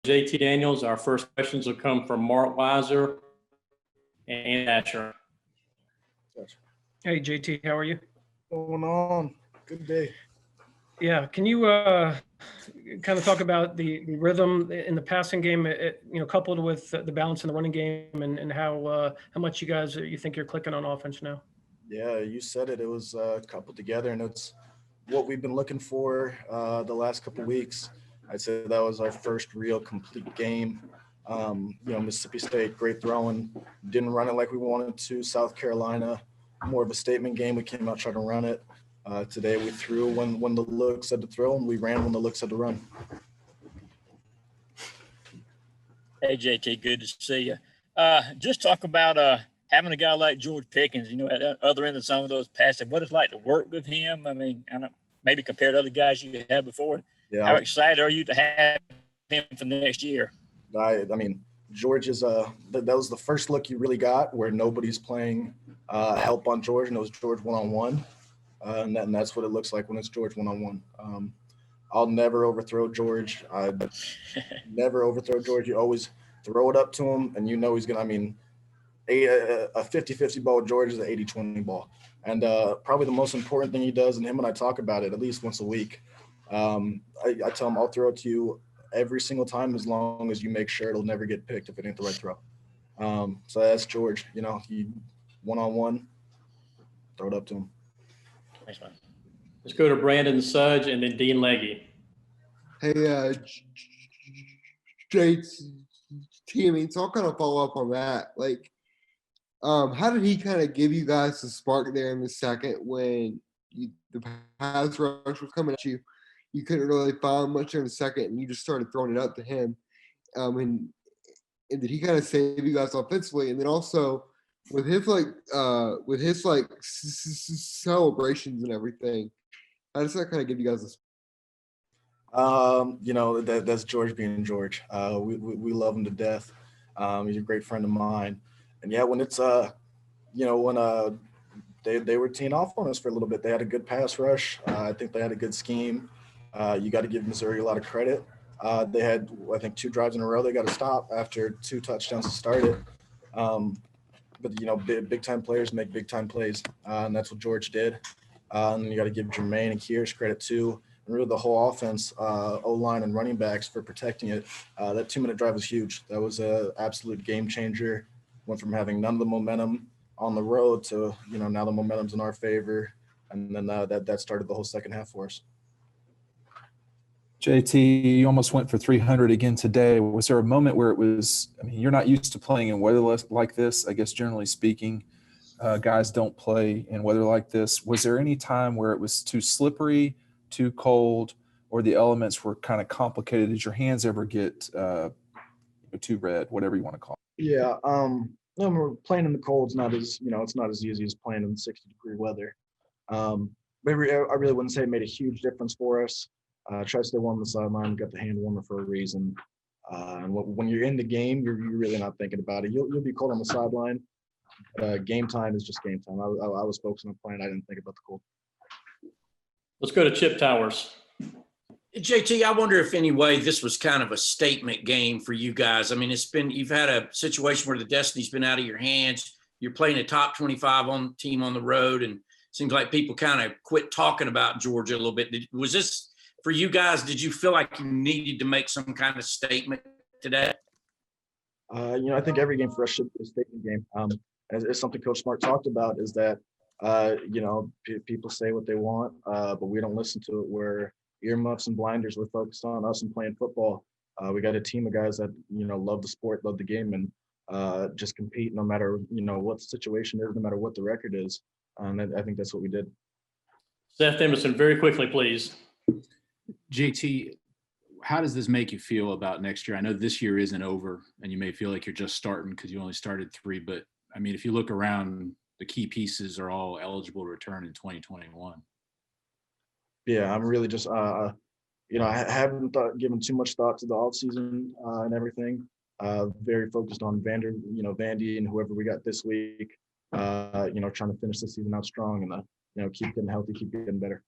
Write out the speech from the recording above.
JT Daniels. Our first questions will come from Mark Weiser and Asher. Hey, JT, how are you? Going on? Good day. Yeah, can you kind of talk about the rhythm in the passing game, coupled with the balance in the running game, and how much you think you're clicking on offense now? Yeah, you said it. It was coupled together, and it's what we've been looking for the last couple of weeks. I'd say that was our first real complete game. Mississippi State, great throwing, didn't run it like we wanted to. South Carolina, more of a statement game. We came out trying to run it. Today we threw when the look said to throw, and we ran when the look said to run. Hey, JT, good to see you. Just talk about having a guy like George Pickens, at the other end of some of those passes, what it's like to work with him. I mean, maybe compared to other guys you had before. Yeah. How excited are you to have him for next year? I mean, George is that was the first look you really got where nobody's playing help on George, and it was George one-on-one. And that's what it looks like when it's George one-on-one. I'll never overthrow George. Never overthrow George. You always throw it up to him, and he's going to, a 50-50 ball with George is an 80-20 ball. And probably the most important thing he does, and him and I talk about it at least once a week, I tell him I'll throw it to you every single time as long as you make sure it'll never get picked if it ain't the right throw. So that's George. He one-on-one, throw it up to him. Thanks, man. Let's go to Brandon Sudge and then Dean Legge. Hey, JT, so I'll kind of follow up on that. How did he kind of give you guys the spark there in the second when the pass rush was coming at you? You couldn't really find much in the second, and you just started throwing it up to him. And did he kind of save you guys offensively? And then also with his celebrations and everything, how does that kind of give you guys a that's George being George. We love him to death. He's a great friend of mine. And yeah, when it's they were teeing off on us for a little bit. They had a good pass rush. I think they had a good scheme. You got to give Missouri a lot of credit. They had, I think, 2 drives in a row. They got to stop after 2 touchdowns to start it. But big time players make big time plays, and that's what George did. And then you got to give Jermaine and Kears credit too, and really the whole offense, O-line and running backs for protecting it. That 2-minute drive was huge. That was an absolute game changer. Went from having none of the momentum on the road to now the momentum's in our favor, and then that started the whole second half for us. JT, you almost went for 300 again today. Was there a moment where it was, you're not used to playing in weather like this, I guess generally speaking, guys don't play in weather like this. Was there any time where it was too slippery, too cold, or the elements were kind of complicated? Did your hands ever get too red, whatever you want to call it? Yeah, we're playing in the cold. It's not as easy as playing in 60-degree weather. But I really wouldn't say it made a huge difference for us. Try to stay warm on the sideline, got the hand warmer for a reason. And when you're in the game, you're really not thinking about it. You'll be cold on the sideline. Game time is just game time. I was focusing on playing. I didn't think about the cold. Let's go to Chip Towers. JT, I wonder if any way this was kind of a statement game for you guys. You've had a situation where the destiny's been out of your hands. You're playing a top 25 team on the road, and it seems like people kind of quit talking about Georgia a little bit. Was this for you guys? Did you feel like you needed to make some kind of statement today? I think every game for us should be a statement game. As something Coach Smart talked about is that, people say what they want, but we don't listen to it. We're earmuffs and blinders. We're focused on us and playing football. We got a team of guys that, love the sport, love the game, and just compete no matter, what the situation is, no matter what the record is. And I think that's what we did. Seth Emerson, very quickly, please. JT, how does this make you feel about next year? I know this year isn't over, and you may feel like you're just starting because you only started 3. But, if you look around, the key pieces are all eligible to return in 2021. Yeah, I'm really just, I haven't given too much thought to the offseason and everything. Very focused on Vandy and whoever we got this week, trying to finish the season out strong and, keep getting healthy, keep getting better.